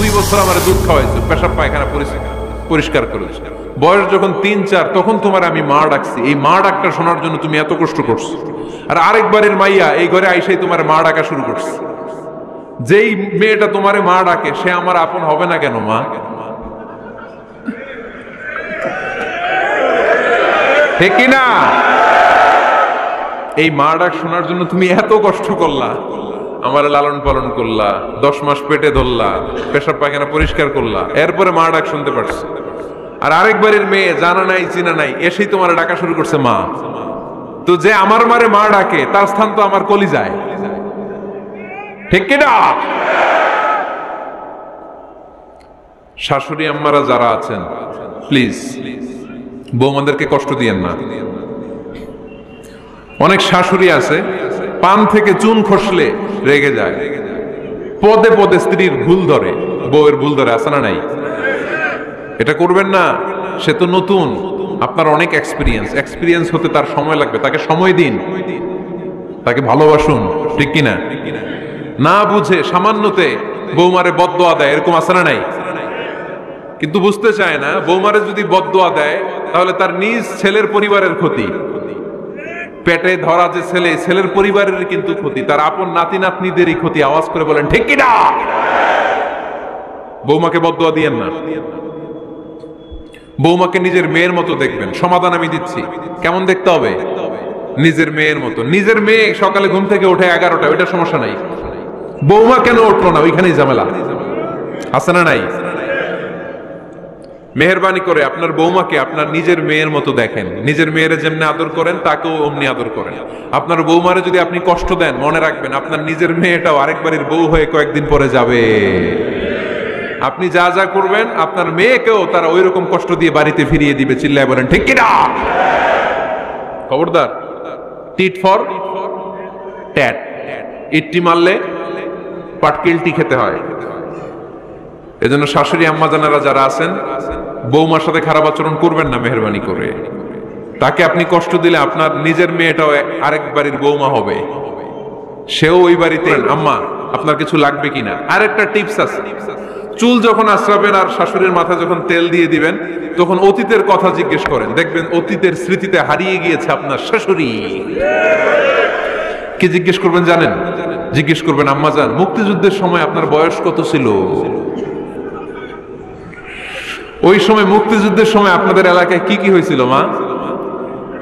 2 বছর আমার দুধ খাওয়াইছো, পেশাব পায়খানা পরিষ্কার করে দিছো। বয়স যখন 3-4 তখন তোমার আমি মা ডাকছি। এই মা ডাকটা শোনার জন্য তুমি এত কষ্ট করছো। আর আরেকবারের মাইয়া এই ঘরে আইসাই তোমার মা ডাকা শুরু করছে। যেই মেয়েটা তোমারে মা ডাকে সে আমার আপন হবে না কেন মা? ঠিক কিনা? এই মা ডাক শোনার জন্য তুমি এত কষ্ট করলা, আমার লালন পালন করলা, 10 মাস পেটে ধরলা, পেশাব পায়খানা পরিষ্কার করলা, এরপরে মা ডাক শুনতে পারছো। আর আরেকবারের মেয়ে জানা নাই চিনা নাই এসেই তোমার ডাকা শুরু করছে মা। তো যে আমার মারে মা ডাকে তার স্থান তো আমার কলিজায়, ঠিক কিনা? শাশুড়ি আম্মারা যারা আছেন প্লিজ বৌমাদেরকে কষ্ট দিয়েন না। অনেক শাশুড়ি আছে পান থেকে চুন খসলে রেগে যায়, পদে পদে স্ত্রীর ভুল ধরে, বউয়ের ভুল ধরে, আছে না নাই? এটা করবেন না। সে তো নতুন, আপনার অনেক এক্সপিরিয়েন্স হতে তার সময় লাগবে। তাকে সময় দিন, তাকে ভালোবাসুন, ঠিক কিনা? না বুঝে সামান্যতে বৌমারে বদদোয়া দেয়, এরকম আছে না নাই? কিন্তু বুঝতে চায় না বৌমারে যদি বদদোয়া দেয় তাহলে তার নিজ ছেলের পরিবারের ক্ষতি, পেটে ধরা যে ছেলে, ছেলের পরিবারের কিন্তু ক্ষতি, তার আপন নাতি নাতনিদেরই ক্ষতি। আওয়াজ করে বলেন ঠিক কিনা? বৌমাকে বদদোয়া দিয়েন না। বৌমাকে নিজের মেয়ের মতো দেখবেন। সমাধান আমি দিচ্ছি। কেমন দেখতে হবে? নিজের মেয়ের মতো। নিজের মেয়ে সকালে ঘুম থেকে ওঠে 11টা, ওইটা সমস্যা নাই। বৌমা কেন উঠলো না, ওইখানেই ঝামেলা, আছে না নাই? মেহেরবানি করে আপনার বৌমাকে আপনার নিজের মেয়ের মতো দেখেন। নিজের মেয়েরে যেমনি আদর করেন তাকেও অমনি আদর করেন। আপনার বৌমারে যদি আপনি কষ্ট দেন, মনে রাখবেন আপনার নিজের মেয়েটাও আরেকবারের বউ হয়ে কয়েকদিন পরে যাবে। আপনি যা যা করবেন আপনার মেয়েকেও তারা ওই রকম কষ্ট দিয়ে বাড়িতে ফিরিয়ে দিবে। চিল্লায় বলেন ঠিক কিনা? খবরদার, টিট ফর ট্যাট। ইট্টি মারলে পাটকিলটি খেতে হয়। এজন্য শাশুড়ি আম্মা জানারা যারা আছেন বৌমার সাথে খারাপ আচরণ করবেন না মেহেরবানি করে। তাকে আপনি কষ্ট দিলে আপনার নিজের মেয়েটাও আরেক বাড়ির বৌমা হবে, সেও ওই বাড়িতে। আম্মা আপনার কিছু লাগবে কিনা? আরেকটা টিপস আছে, চুল যখন আশ্রাবেন আর শাশুড়ির মাথায় যখন তেল দিয়ে দিবেন তখন অতীতের কথা জিজ্ঞেস করেন। দেখবেন অতীতের স্মৃতিতে হারিয়ে গিয়েছে আপনার শাশুড়ি। কি জিজ্ঞেস করবেন জানেন? জিজ্ঞেস করবেন আম্মা জান মুক্তিযুদ্ধের সময় আপনার বয়স কত ছিল? ওই সময় মুক্তিযুদ্ধের সময় আপনাদের এলাকায় কি কি হয়েছিল মা?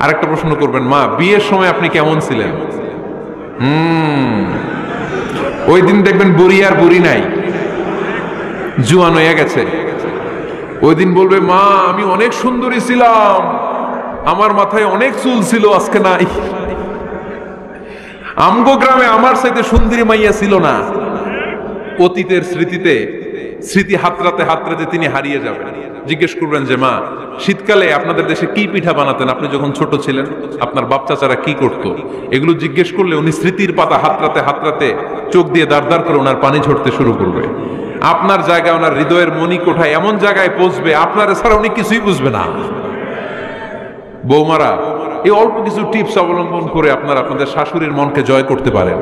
আরেকটা প্রশ্ন করবেন, মা বিয়ের সময় আপনি কেমন ছিলেন? ওই দিন দেখবেন বুড়ি আর বুড়ি নাই, জুয়ান হয়ে গেছে। ওই দিন বলবে মা আমি অনেক সুন্দরী ছিলাম, আমার মাথায় অনেক চুল ছিল, আজকে নাই। আমগো গ্রামে আমার সাথে সুন্দরী মাইয়া ছিল না। অতীতের স্মৃতিতে স্মৃতি হাতরাতে হাতরাতে তিনি হারিয়ে যাবেন। জিজ্ঞেস করবেন যে মা শীতকালে আপনাদের দেশে কি পিঠা বানাতেন আপনি যখন ছোট ছিলেন? আপনার বাপ চাচারা কি করতো? এগুলো জিজ্ঞেস করলে উনি স্মৃতির পাতা হাতরাতে হাতরাতে চোখ দিয়ে দাঁড় দাঁড় করে ওনার পানি ঝরতে শুরু করবে। আপনার জায়গায় ওনার হৃদয়ের মনি কোঠায় এমন জায়গায় পৌঁছবে আপনার ছাড়া উনি কিছুই বুঝবে না। বৌমারা এই অল্প কিছু টিপস অবলম্বন করে আপনারা আপনাদের শাশুড়ির মনকে জয় করতে পারেন।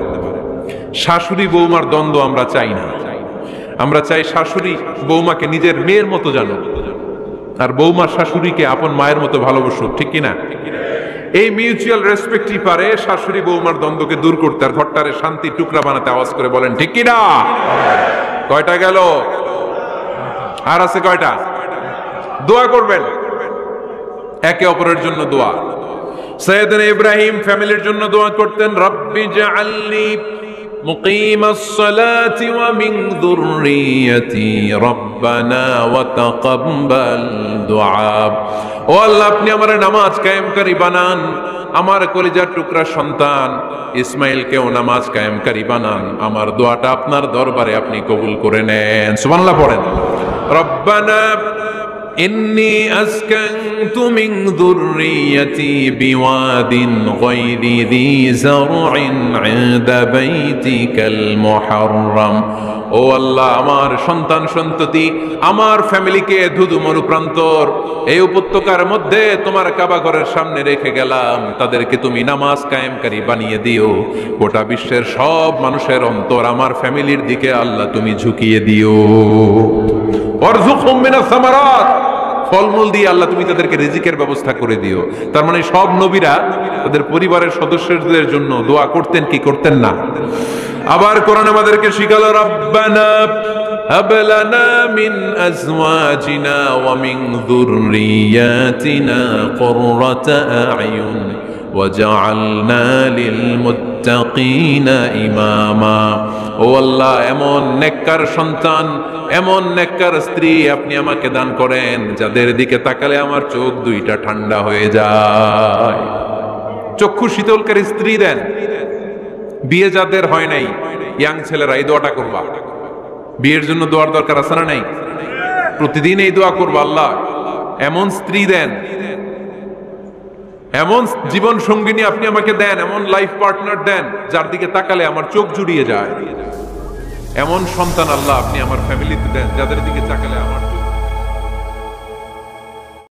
শাশুড়ি বৌমার দ্বন্দ্ব আমরা চাই না। আমরা চাই শাশুড়ি বৌমাকে নিজের মেয়ের মতো জানো, আর বৌমার শাশুড়িকে আপন মায়ের মতো ভালোবাসুক, ঠিক কিনা? এই মিউচুয়াল রেসপেক্টই পারে শাশুড়ি বৌমার দ্বন্দ্বকে দূর করতে আর ঘরটারে শান্তি টুকরা বানাতে। আওয়াজ করে বলেন ঠিক কিনা? কয়টা গেল? আর আছে কয়টা? দোয়া করবেন একে অপরের জন্য। দোয়া সাইয়েদনা ইব্রাহিম ফ্যামিলির জন্য দোয়া করতেন, রব্বি জাআলনি মুকিমাস সালাতি ওয়া মিন যুররিয়াতি রব্বানা ওয়া তাকাব্বাল দুআ। ও আল্লাহ আপনি আমার নামাজ কায়েমকারী বানান, আমার কলিজার টুকরা সন্তান ইসমাইলকেও নামাজ কায়েমকারী বানান। আমার দোয়াটা আপনার দরবারে আপনি কবুল করে নেন। সুবহানাল্লাহ পড়েন। রব্বানা إني أسكنت من ذريتي بواد غير ذي زرع عند بيتك المحرم ও আল্লাহ আমার সন্তান সন্ততি আমার ফ্যামিলিকে ধুধু মরুপ্রান্তর এই উপত্যকার মধ্যে তোমার কাবা ঘরের সামনে রেখে গেলাম তাদেরকে তুমি নামাজ কায়েমকারী বানিয়ে দিও গোটা বিশ্বের সব মানুষের অন্তর আমার ফ্যামিলির দিকে আল্লাহ তুমি ঝুঁকিয়ে দিও ওয়ারযুকহুম মিনাস সামারাত ফলমূল দিয়ে আল্লাহ তুমি তাদেরকে রিজিকের ব্যবস্থা করে দিও তার মানে সব নবীরা তাদের পরিবারের সদস্যদের জন্য দোয়া করতেন কি করতেন না আবার কোরআন আমাদেরকে শিখালো রাব্বানা হাব লানা মিন আজওয়াজিনা ওয়া মিন যুররিয়াতিনা কুররাতা আ'য়ুন ওয়াজআলনা লিল মুত্তাকিনা ইমামা ও আল্লাহ এমন নেককার সন্তান এমন নেককার স্ত্রী আপনি আমাকে দান করেন যাদের দিকে তাকালে আমার চোখ দুইটা ঠান্ডা হয়ে যায় চক্ষু শীতলকারী স্ত্রী দেন বিয়ে যাদের হয় নাই ইয়াং ছেলেরা এই দোয়াটা করবা বিয়ের জন্য দোয়ার দরকার আছে না নাই প্রতিদিন এই দোয়া করবা আল্লাহ এমন স্ত্রী দেন এমন জীবন সঙ্গিনী আপনি আমাকে দেন এমন লাইফ পার্টনার দেন যার দিকে তাকালে আমার চোখ জুড়িয়ে যায় এমন সন্তান আল্লাহ আপনি আমার ফ্যামিলিতে দেন যাদের দিকে তাকালে আমার